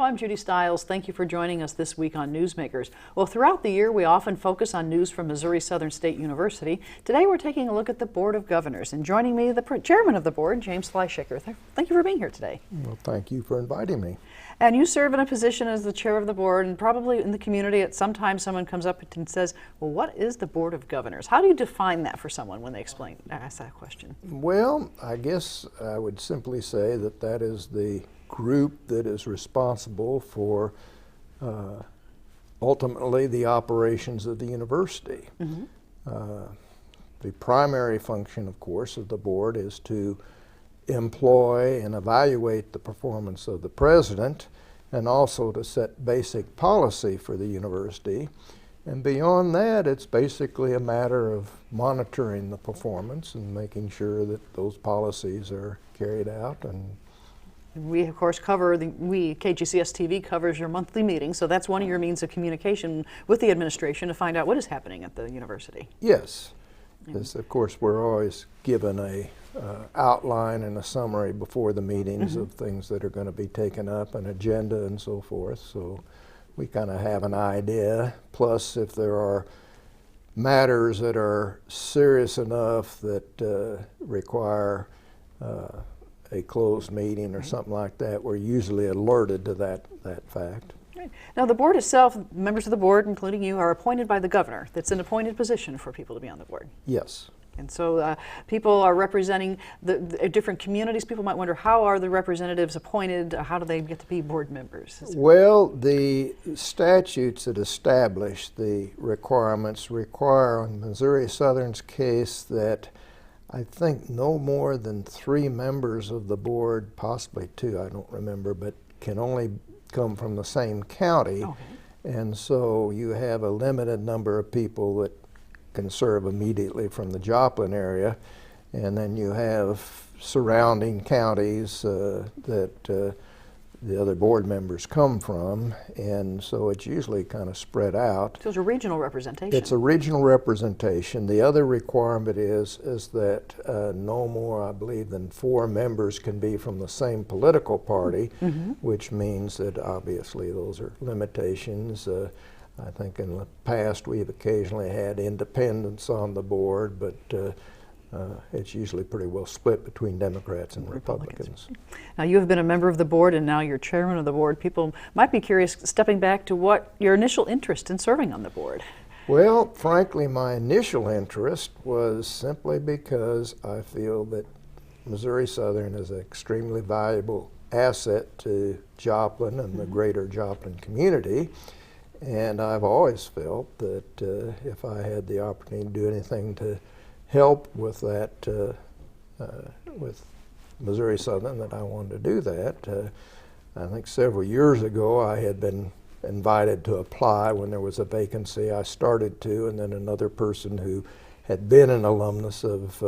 I'm Judy Stiles. Thank you for joining us this week on Newsmakers. Well, throughout the year, we often focus on news from Missouri Southern State University. Today, we're taking a look at the Board of Governors, and joining me, the chairman of the board, James Fleischaker. Thank you for being here today. Well, thank you for inviting me. And you serve in a position as the chair of the board, and probably in the community, at some time someone comes up and says, well, what is the Board of Governors? How do you define that for someone when they ask that question? Well, I guess I would simply say that that is the group that is responsible for ultimately the operations of the university. The primary function, of course, of the board is to employ and evaluate the performance of the president, and also to set basic policy for the university. And beyond that, it's basically a matter of monitoring the performance and making sure that those policies are carried out. And we, of course, KGCS-TV covers your monthly meeting, so that's one of your means of communication with the administration to find out what is happening at the university. Yes, because of course we're always given a outline and a summary before the meetings of things that are going to be taken up, an agenda and so forth, so we kind of have an idea. Plus, if there are matters that are serious enough that require a closed meeting or something like that, we're usually alerted to that fact. Right. Now, the board itself, members of the board, including you, are appointed by the governor. That's an appointed position for people to be on the board. Yes. And so people are representing the different communities. People might wonder, how are the representatives appointed? How do they get to be board members? Well, the statutes that establish the requirements require, in Missouri Southern's case, that I think no more than 3 members of the board, possibly 2, I don't remember, but can only come from the same county. Okay. And so you have a limited number of people that can serve immediately from the Joplin area, and then you have surrounding counties that the other board members come from, and so it's usually kind of spread out. So it's a regional representation. It's a regional representation. The other requirement is that no more, I believe, than 4 members can be from the same political party, which means that obviously those are limitations. I think in the past we've occasionally had independents on the board, but it's usually pretty well split between Democrats and Republicans. Now, you have been a member of the board, and now you're chairman of the board. People might be curious, stepping back, to what your initial interest in serving on the board. Well, frankly, my initial interest was simply because I feel that Missouri Southern is an extremely valuable asset to Joplin and the greater Joplin community. And I've always felt that if I had the opportunity to do anything to help with that, with Missouri Southern, that I wanted to do that. I think several years ago I had been invited to apply when there was a vacancy. I started to, and then another person who had been an alumnus of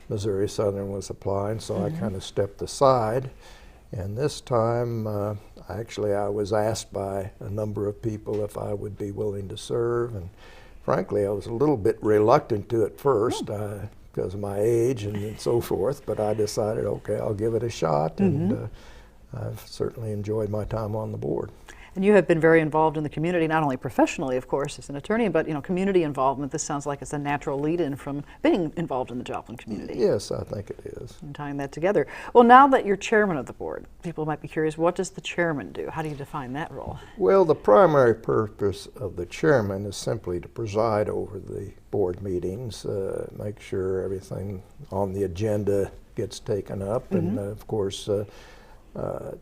Missouri Southern was applying, so I kind of stepped aside. And this time, actually, I was asked by a number of people if I would be willing to serve, and frankly, I was a little bit reluctant to at first because of my age and so forth, but I decided, okay, I'll give it a shot, and I've certainly enjoyed my time on the board. And you have been very involved in the community, not only professionally, of course, as an attorney, but community involvement. This sounds like it's a natural lead-in from being involved in the Joplin community. Yes, I think it is. And tying that together. Well, now that you're chairman of the board, people might be curious, what does the chairman do? How do you define that role? Well, the primary purpose of the chairman is simply to preside over the board meetings, make sure everything on the agenda gets taken up, and of course,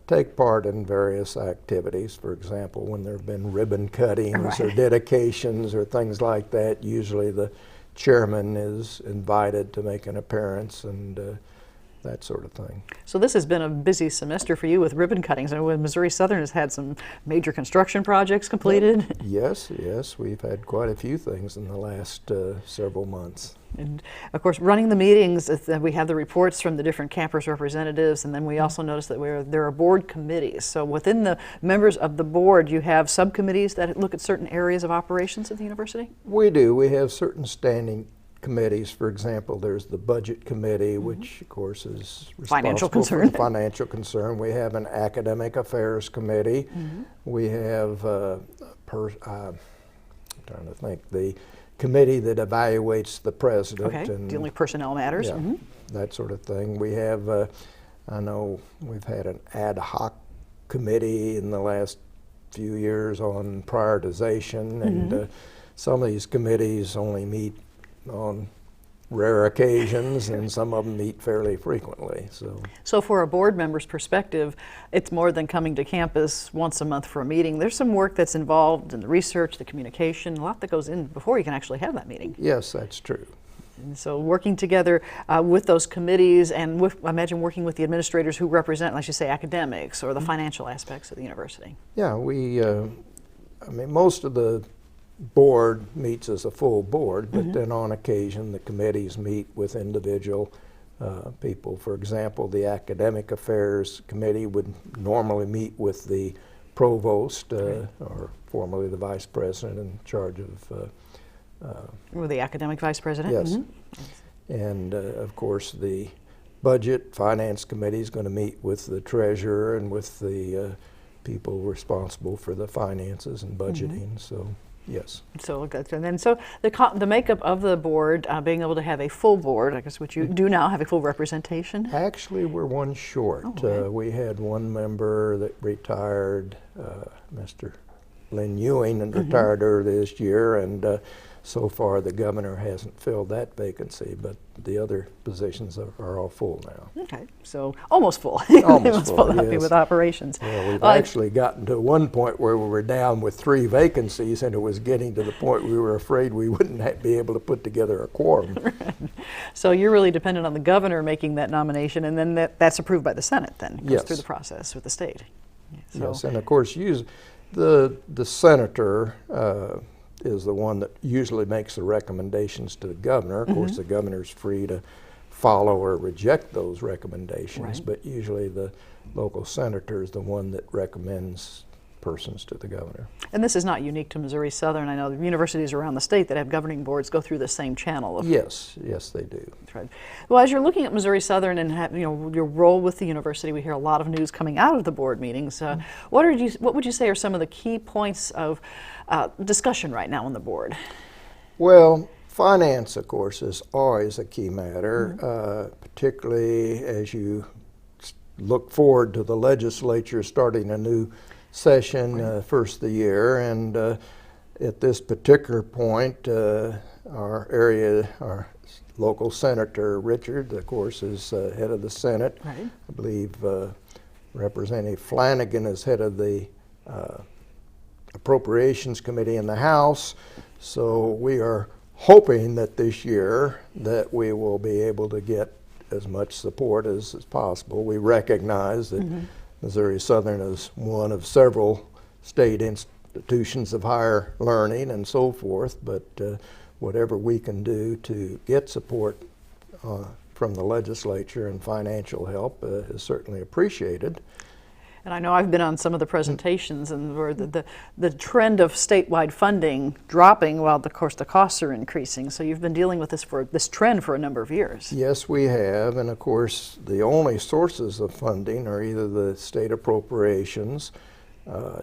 take part in various activities. For example, when there have been ribbon cuttings or dedications or things like that, usually the chairman is invited to make an appearance and that sort of thing. So this has been a busy semester for you with ribbon cuttings. I know Missouri Southern has had some major construction projects completed. Yes, we've had quite a few things in the last several months. And of course, running the meetings, we have the reports from the different campus representatives, and then we also notice that there are board committees. So within the members of the board, you have subcommittees that look at certain areas of operations of the university? We do. We have certain standing committees. For example, there's the budget committee, which of course is Financial responsible concern. for the financial concern. We have an academic affairs committee. We have, I'm trying to think, the committee that evaluates the president. Okay, and dealing with personnel matters. yeah, that sort of thing. We have, I know we've had an ad hoc committee in the last few years on prioritization, and some of these committees only meet on rare occasions, and some of them meet fairly frequently. So for a board member's perspective, it's more than coming to campus once a month for a meeting. There's some work that's involved in the research, the communication, a lot that goes in before you can actually have that meeting. Yes, that's true. And so working together with those committees, and I imagine working with the administrators who represent, like you say, academics or the financial aspects of the university. Yeah, I mean, most of the board meets as a full board, but then on occasion the committees meet with individual people. For example, the academic affairs committee would normally meet with the provost, or formerly the vice president in charge of Or the academic vice president? yes. And of course the budget finance committee is going to meet with the treasurer and with the people responsible for the finances and budgeting. So yes. So and then the makeup of the board, being able to have a full board, I guess what you do now, have a full representation. Actually, we're one short. Oh, okay. We had one member that retired, Mr. Lynn Ewing, and retired early this year, and so far the governor hasn't filled that vacancy, but the other positions are all full now. Okay, so almost full. Almost full, happy yes. with operations. Well, we've actually gotten to one point where we were down with 3 vacancies, and it was getting to the point we were afraid we wouldn't be able to put together a quorum. So you're really dependent on the governor making that nomination, and then that's approved by the Senate then, goes Yes. through the process with the state. So, Yes, and of course the senator is the one that usually makes the recommendations to the governor. Of course, the governor's free to follow or reject those recommendations, Right. but usually the local senator is the one that recommends persons to the governor. And this is not unique to Missouri Southern. I know the universities around the state that have governing boards go through the same channel. Yes, they do. That's right. Well, as you're looking at Missouri Southern and your role with the university, we hear a lot of news coming out of the board meetings. What would you say are some of the key points of discussion right now on the board? Well, finance, of course, is always a key matter, particularly as you look forward to the legislature starting a new session first of the year. And at this particular point, our local Senator Richard, of course, is head of the Senate. Right. I believe Representative Flanagan is head of the Appropriations Committee in the House. So we are hoping that this year that we will be able to get as much support as possible. We recognize that Missouri Southern is one of several state institutions of higher learning and so forth, but whatever we can do to get support from the legislature and financial help is certainly appreciated. And I know I've been on some of the presentations, and where the trend of statewide funding dropping while, of course, the costs are increasing. So you've been dealing with this trend for a number of years. Yes, we have, and of course, the only sources of funding are either the state appropriations,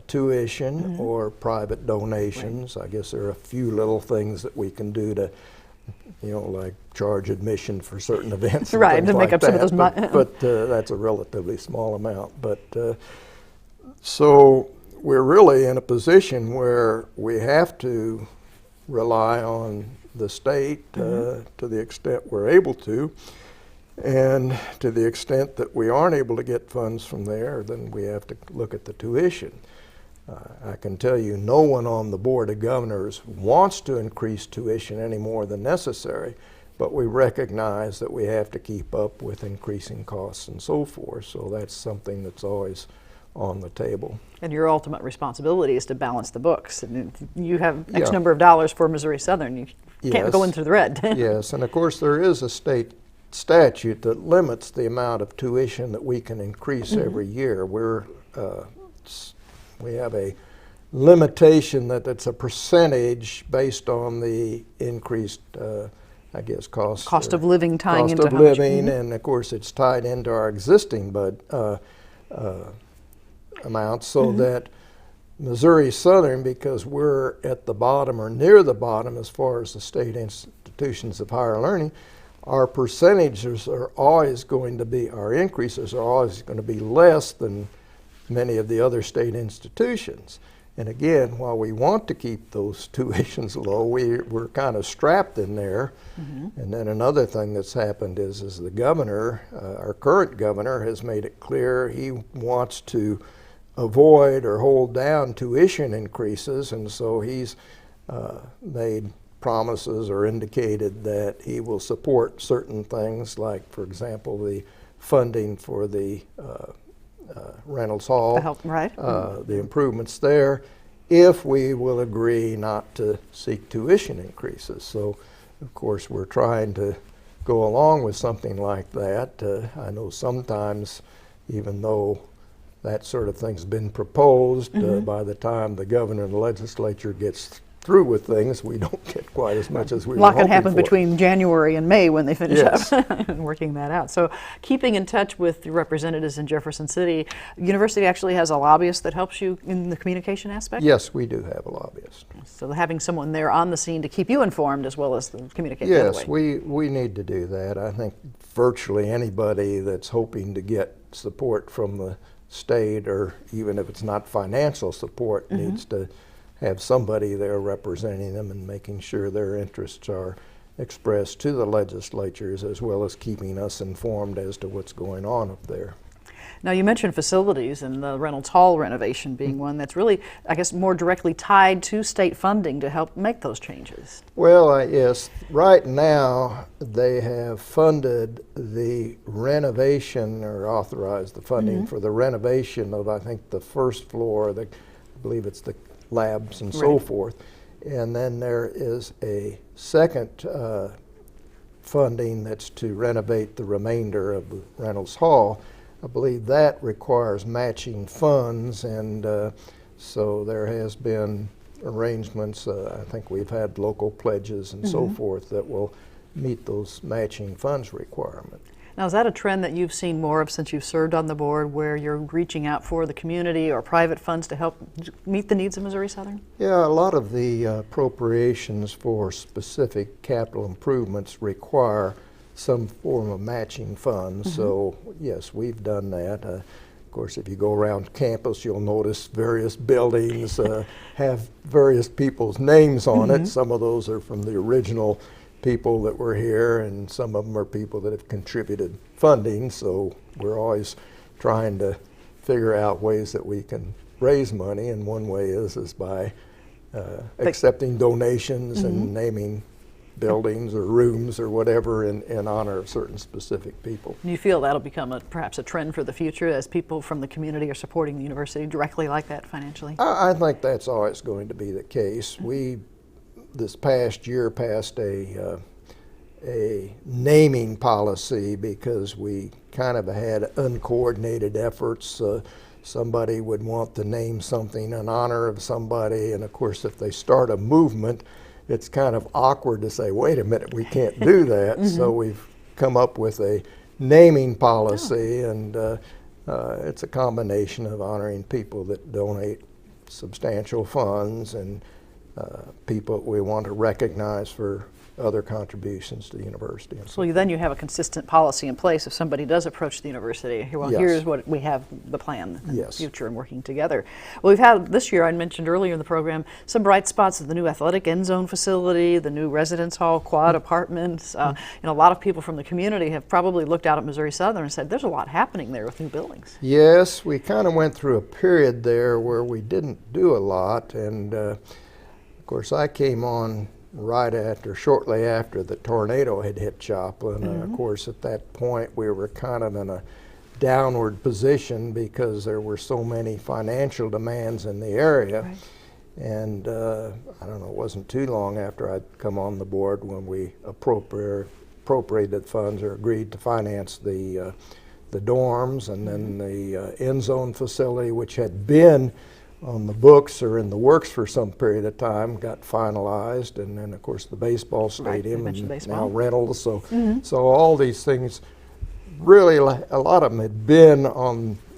tuition, or private donations. Right. I guess there are a few little things that we can do to, like charge admission for certain events. Right, to make up some of those. But that's a relatively small amount. But so we're really in a position where we have to rely on the state to the extent we're able to. And to the extent that we aren't able to get funds from there, then we have to look at the tuition. I can tell you no one on the Board of Governors wants to increase tuition any more than necessary, but we recognize that we have to keep up with increasing costs and so forth, so that's something that's always on the table. And your ultimate responsibility is to balance the books. And you have X number of dollars for Missouri Southern. You can't go into the red. Yes, and of course there is a state statute that limits the amount of tuition that we can increase every year. We have a limitation that it's a percentage based on the increased I guess cost of living tying cost into of how much- living, and of course it's tied into our existing amounts, so that Missouri Southern, because we're at the bottom or near the bottom as far as the state institutions of higher learning, our percentages are always going to be, our increases are always going to be less than many of the other state institutions. And again, while we want to keep those tuitions low, we're kind of strapped in there. And then another thing that's happened is the governor, our current governor, has made it clear he wants to avoid or hold down tuition increases, and so he's made promises or indicated that he will support certain things, like, for example, the funding for the Reynolds Hall, the improvements there, if we will agree not to seek tuition increases. So, of course, we're trying to go along with something like that. I know sometimes, even though that sort of thing's been proposed, by the time the governor and the legislature gets through with things, we don't get quite as much as we were hoping for. A lot can happen between January and May when they finish up and working that out. So keeping in touch with the representatives in Jefferson City, university actually has a lobbyist that helps you in the communication aspect? Yes, we do have a lobbyist. So having someone there on the scene to keep you informed as well as communicate the other way. Yes, we need to do that. I think virtually anybody that's hoping to get support from the state, or even if it's not financial support, needs to have somebody there representing them and making sure their interests are expressed to the legislatures, as well as keeping us informed as to what's going on up there. Now, you mentioned facilities, and the Reynolds Hall renovation being one that's really, I guess, more directly tied to state funding to help make those changes. Well, yes, right now they have funded the renovation, or authorized the funding for the renovation of, I think, the first floor, I believe it's the labs and so forth. And then there is a second funding that's to renovate the remainder of the Reynolds Hall. I believe that requires matching funds, and so there has been arrangements. I think we've had local pledges and so forth that will meet those matching funds requirement. Now, is that a trend that you've seen more of since you've served on the board, where you're reaching out for the community or private funds to help meet the needs of Missouri Southern? Yeah, a lot of the appropriations for specific capital improvements require some form of matching funds. So, yes, we've done that. Of course, if you go around campus, you'll notice various buildings have various people's names on it. Some of those are from the original people that were here, and some of them are people that have contributed funding. So we're always trying to figure out ways that we can raise money, and one way is by accepting donations and naming buildings or rooms or whatever in honor of certain specific people. Do you feel that'll become perhaps a trend for the future, as people from the community are supporting the university directly like that financially? I think that's always going to be the case. We, this past year, passed a naming policy because we kind of had uncoordinated efforts. Somebody would want to name something in honor of somebody, and of course if they start a movement, it's kind of awkward to say, wait a minute, we can't do that. So we've come up with a naming policy, and it's a combination of honoring people that donate substantial funds and people we want to recognize for other contributions to the university. So then you have a consistent policy in place if somebody does approach the university. Well, here's what we have, the plan in the future, and working together. Well, we've had this year, I mentioned earlier in the program, some bright spots of the new athletic end zone facility, the new residence hall, quad apartments. A lot of people from the community have probably looked out at Missouri Southern and said, there's a lot happening there with new buildings. Yes, we kind of went through a period there where we didn't do a lot, and of course I came on shortly after the tornado had hit Joplin. Of course, at that point we were kind of in a downward position because there were so many financial demands in the area. And I don't know, it wasn't too long after I'd come on the board when we appropriated funds or agreed to finance the dorms, and then the end zone facility, which had been on the books or in the works for some period of time got finalized, and then of course the baseball stadium and now rentals. So, so all these things, really a lot of them had been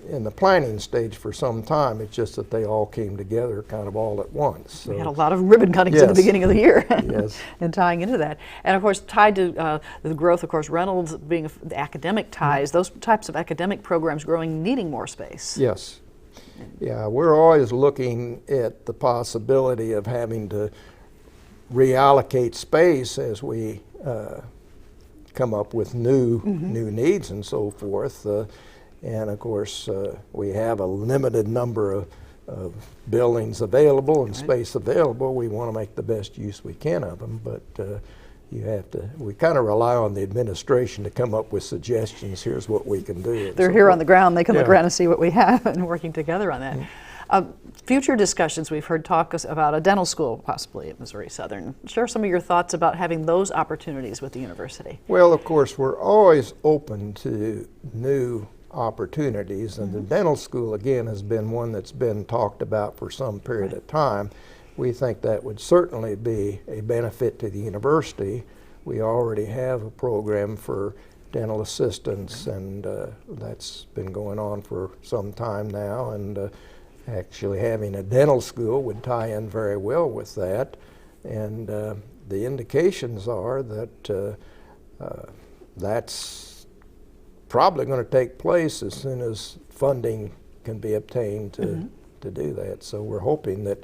in the planning stage for some time. It's just that they all came together kind of all at once. So we had a lot of ribbon cuttings at the beginning of the year. Yes. And tying into that. And of course, tied to the growth, of course, Reynolds being the academic ties, those types of academic programs growing, needing more space. Yes. Yeah, we're always looking at the possibility of having to reallocate space as we come up with new needs and so forth. And of course, we have a limited number of buildings available and space available. We want to make the best use we can of them, but we kind of rely on the administration to come up with suggestions. Here's what we can do. They're here on the ground. They can look around and see what we have, and working together on that. Future discussions, we've heard talk about a dental school possibly at Missouri Southern. Share some of your thoughts about having those opportunities with the university. Well, of course, we're always open to new opportunities, and the dental school, again, has been one that's been talked about for some period of time. We think that would certainly be a benefit to the university. We already have a program for dental assistants, and that's been going on for some time now, and actually having a dental school would tie in very well with that. And the indications are that that's probably going to take place as soon as funding can be obtained to do that. So we're hoping that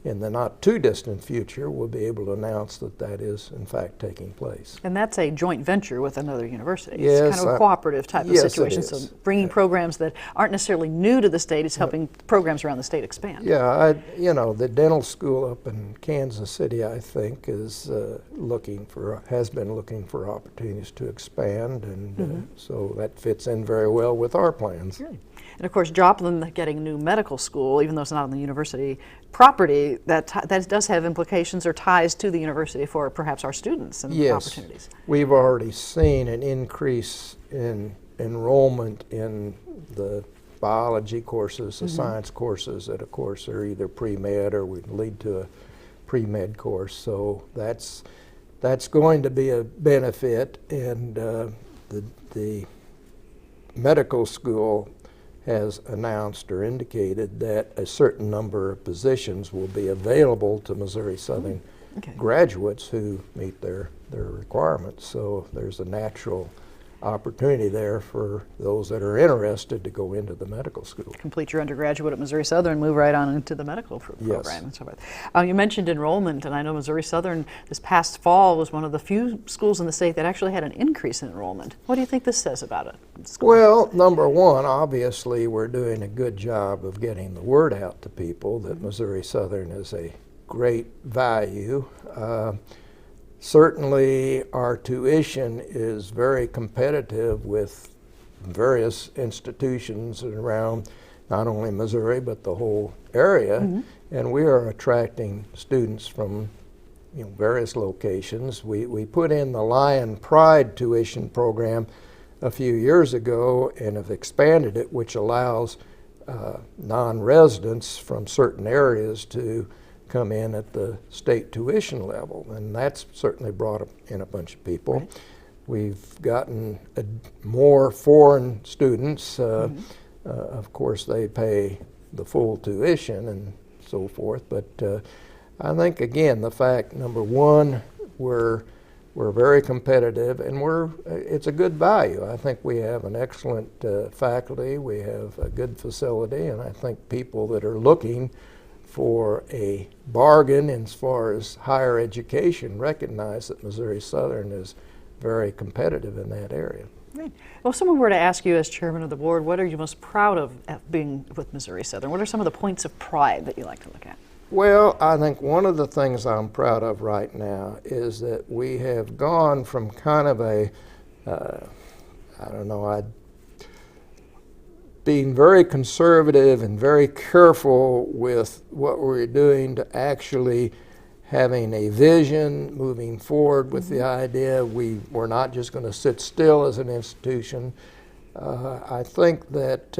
in the not too distant future we'll be able to announce that that is in fact taking place. And that's a joint venture with another university. Yes, it's kind of a cooperative type of situation. It is. So bringing programs that aren't necessarily new to the state, it's helping programs around the state expand. Yeah, you know, the dental school up in Kansas City, I think, is has been looking for opportunities to expand, and so that fits in very well with our plans. Good. And of course, Joplin getting a new medical school, even though it's not on the university property, that does have implications or ties to the university for perhaps our students and opportunities. We've already seen an increase in enrollment in the biology courses, the science courses that, of course, are either pre-med or would lead to a pre-med course. So that's going to be a benefit, and the medical school has announced or indicated that a certain number of positions will be available to Missouri Southern graduates who meet their requirements. So there's a natural opportunity there for those that are interested to go into the medical school. Complete your undergraduate at Missouri Southern, move right on into the medical program and so forth. You mentioned enrollment, and I know Missouri Southern this past fall was one of the few schools in the state that actually had an increase in enrollment. What do you think this says about it? Well, number one, obviously we're doing a good job of getting the word out to people that Missouri Southern is a great value. Certainly our tuition is very competitive with various institutions around not only Missouri but the whole area, and we are attracting students from various locations. We put in the Lion Pride tuition program a few years ago and have expanded it, which allows non-residents from certain areas to come in at the state tuition level, and that's certainly brought in a bunch of people. Right. We've gotten more foreign students. Of course, they pay the full tuition and so forth, but I think, again, the fact, number one, we're very competitive, and it's a good value. I think we have an excellent faculty, we have a good facility, and I think people that are looking for a bargain as far as higher education recognize that Missouri Southern is very competitive in that area. Right. Well, if someone were to ask you as chairman of the board, what are you most proud of being with Missouri Southern? What are some of the points of pride that you like to look at? Well, I think one of the things I'm proud of right now is that we have gone from kind of being very conservative and very careful with what we're doing to actually having a vision, moving forward with the idea we're not just going to sit still as an institution. I think that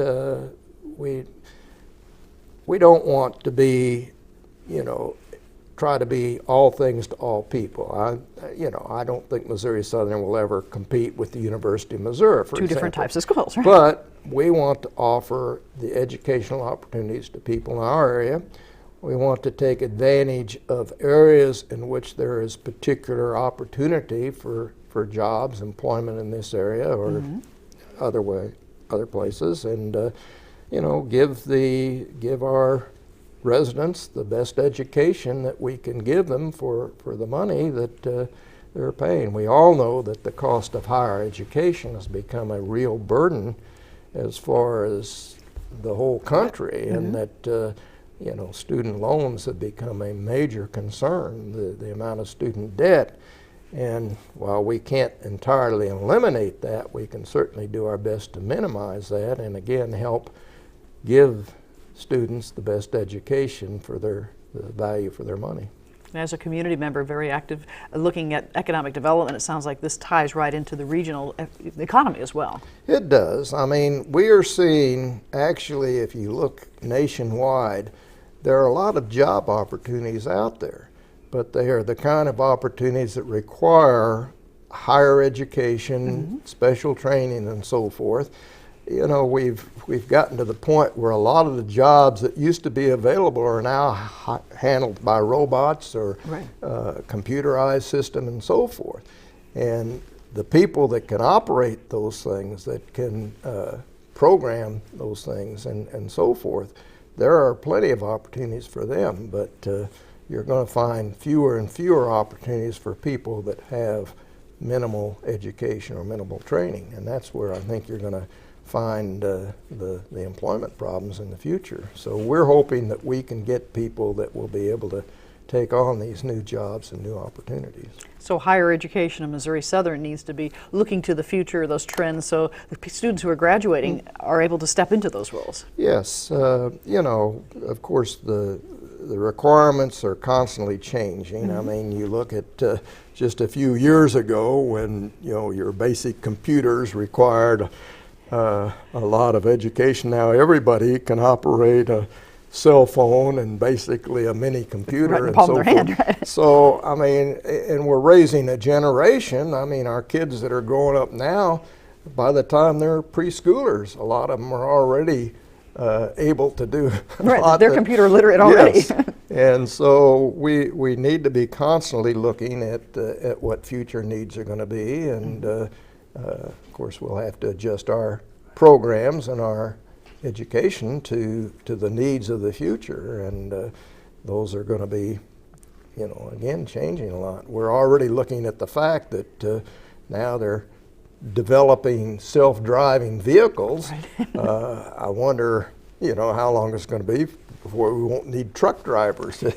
we don't want to be, try to be all things to all people. I don't think Missouri Southern will ever compete with the University of Missouri, for Two different example. types of schools, right? But we want to offer the educational opportunities to people in our area. We want to take advantage of areas in which there is particular opportunity for jobs, employment in this area or other places, and give our residents the best education that we can give them for the money that they're paying. We all know that the cost of higher education has become a real burden as far as the whole country, and that student loans have become a major concern, the amount of student debt. And while we can't entirely eliminate that, we can certainly do our best to minimize that, and again help give students the best education for the value for their money. As a community member, very active looking at economic development, it sounds like this ties right into the regional economy as well. It does. I mean, we are seeing, actually, if you look nationwide, there are a lot of job opportunities out there, but they are the kind of opportunities that require higher education, special training, and so forth. We've gotten to the point where a lot of the jobs that used to be available are now handled by robots or computerized system and so forth. And the people that can operate those things, that can program those things and so forth, there are plenty of opportunities for them, but you're going to find fewer and fewer opportunities for people that have minimal education or minimal training, and that's where I think you're going to find the employment problems in the future. So we're hoping that we can get people that will be able to take on these new jobs and new opportunities. So higher education in Missouri Southern needs to be looking to the future, those trends, so the students who are graduating are able to step into those roles. Yes, of course the requirements are constantly changing. I mean, you look at just a few years ago when your basic computers required a lot of education. Now everybody can operate a cell phone and basically a mini computer right in the and palm so of their forth. hand, right? So I mean, and we're raising a generation. I mean, our kids that are growing up now, by the time they're preschoolers, a lot of them are already able to do a lot. They're computer literate already. Yes. And so we need to be constantly looking at what future needs are going to be, and of course we'll have to adjust our programs and our education to the needs of the future, and those are going to be, again, changing a lot. We're already looking at the fact that now they're developing self-driving vehicles. I wonder, how long it's going to be before we won't need truck drivers. So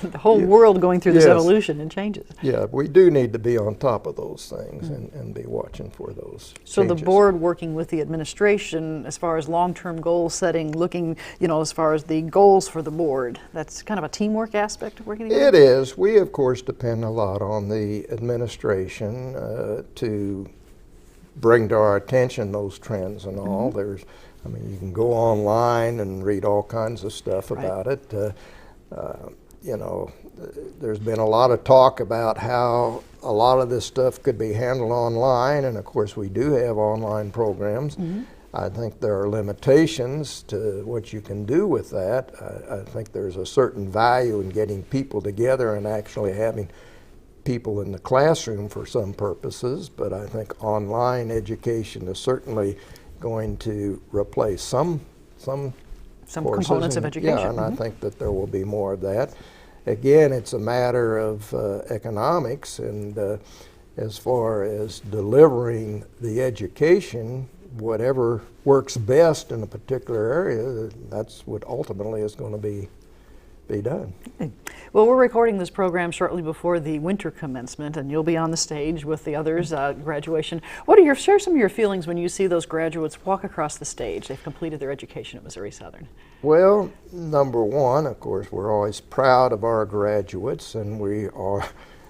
the whole world going through this evolution and changes. Yeah, we do need to be on top of those things and be watching for those So changes. the board working with the administration as far as long-term goal setting, looking, as far as the goals for the board, that's kind of a teamwork aspect of working together? It is. We, of course, depend a lot on the administration to bring to our attention those trends and all. You can go online and read all kinds of stuff about it. There's been a lot of talk about how a lot of this stuff could be handled online, and of course we do have online programs. I think there are limitations to what you can do with that. I think there's a certain value in getting people together and actually having people in the classroom for some purposes, but I think online education is certainly going to replace some components of education. Yeah, and I think that there will be more of that. Again, it's a matter of economics, and as far as delivering the education, whatever works best in a particular area, that's what ultimately is going to be done. Okay. Well, we're recording this program shortly before the winter commencement, and you'll be on the stage with the others, graduation. Share some of your feelings when you see those graduates walk across the stage? They've completed their education at Missouri Southern. Well, number one, of course, we're always proud of our graduates, and we are,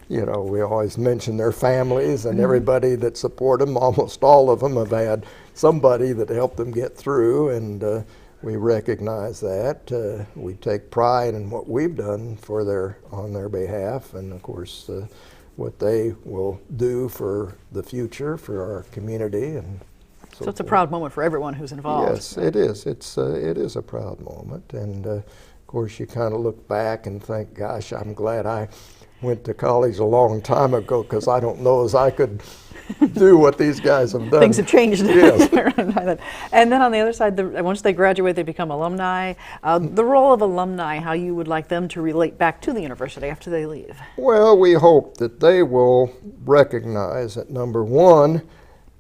we always mention their families and everybody that support them. Almost all of them have had somebody that helped them get through, and we recognize that. We take pride in what we've done on their behalf, and of course what they will do for the future for our community. And so it's a proud moment for everyone who's involved. Yes, it is. It is a proud moment, and of course you kind of look back and think, gosh, I'm glad I went to college a long time ago, because I don't know as I could do what these guys have done. Things have changed. Yes. And then on the other side, once they graduate, they become alumni. The role of alumni, how you would like them to relate back to the university after they leave? Well, we hope that they will recognize that, number one,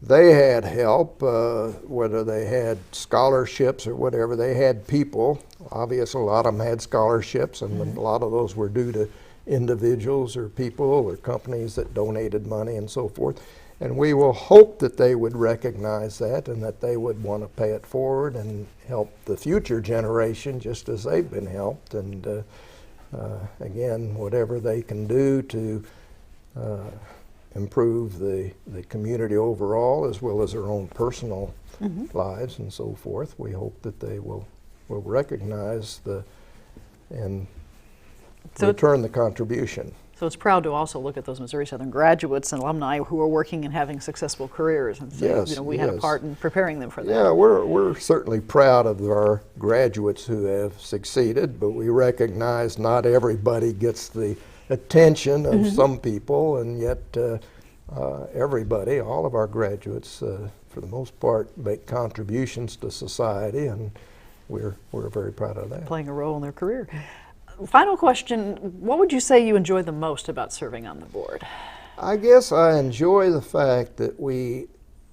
they had help, whether they had scholarships or whatever. They had people. Obviously, a lot of them had scholarships, and a lot of those were due to individuals or people or companies that donated money and so forth. And we will hope that they would recognize that, and that they would want to pay it forward and help the future generation just as they've been helped. And again, whatever they can do to improve the community overall, as well as their own personal lives and so forth, we hope that they will recognize and return the contribution. So it's proud to also look at those Missouri Southern graduates and alumni who are working and having successful careers, and say, yes, we had a part in preparing them for that. Yeah, we're certainly proud of our graduates who have succeeded, but we recognize not everybody gets the attention of some people, and yet everybody, all of our graduates, for the most part, make contributions to society, and we're very proud of that. Playing a role in their career. Final question, what would you say you enjoy the most about serving on the board? I guess I enjoy the fact that we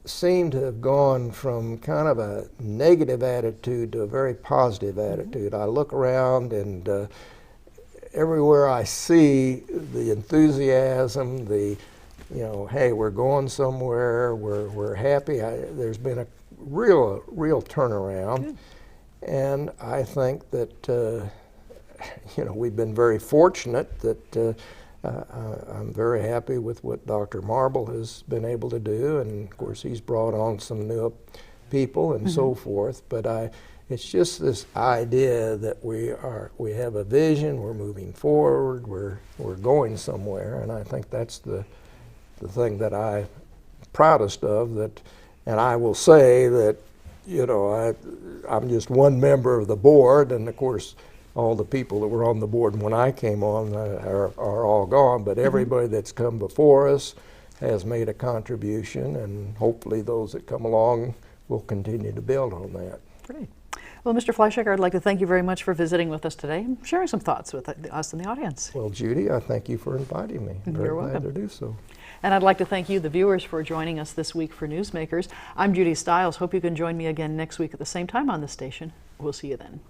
seem to have gone from kind of a negative attitude to a very positive attitude. I look around, and everywhere I see the enthusiasm, hey, we're going somewhere, we're happy. There's been a real turnaround. Good. And I think that we've been very fortunate that I'm very happy with what Dr. Marble has been able to do, and of course he's brought on some new people and so forth. But it's just this idea that we have a vision, we're moving forward, we're going somewhere, and I think that's the thing that I'm proudest of. And I will say that I'm just one member of the board, and of course all the people that were on the board when I came on are all gone, but everybody that's come before us has made a contribution, and hopefully those that come along will continue to build on that. Great. Well, Mr. Fleischaker, I'd like to thank you very much for visiting with us today and sharing some thoughts with us in the audience. Well, Judy, I thank you for inviting me. You're welcome. Glad to do so. And I'd like to thank you, the viewers, for joining us this week for Newsmakers. I'm Judy Stiles. Hope you can join me again next week at the same time on this station. We'll see you then.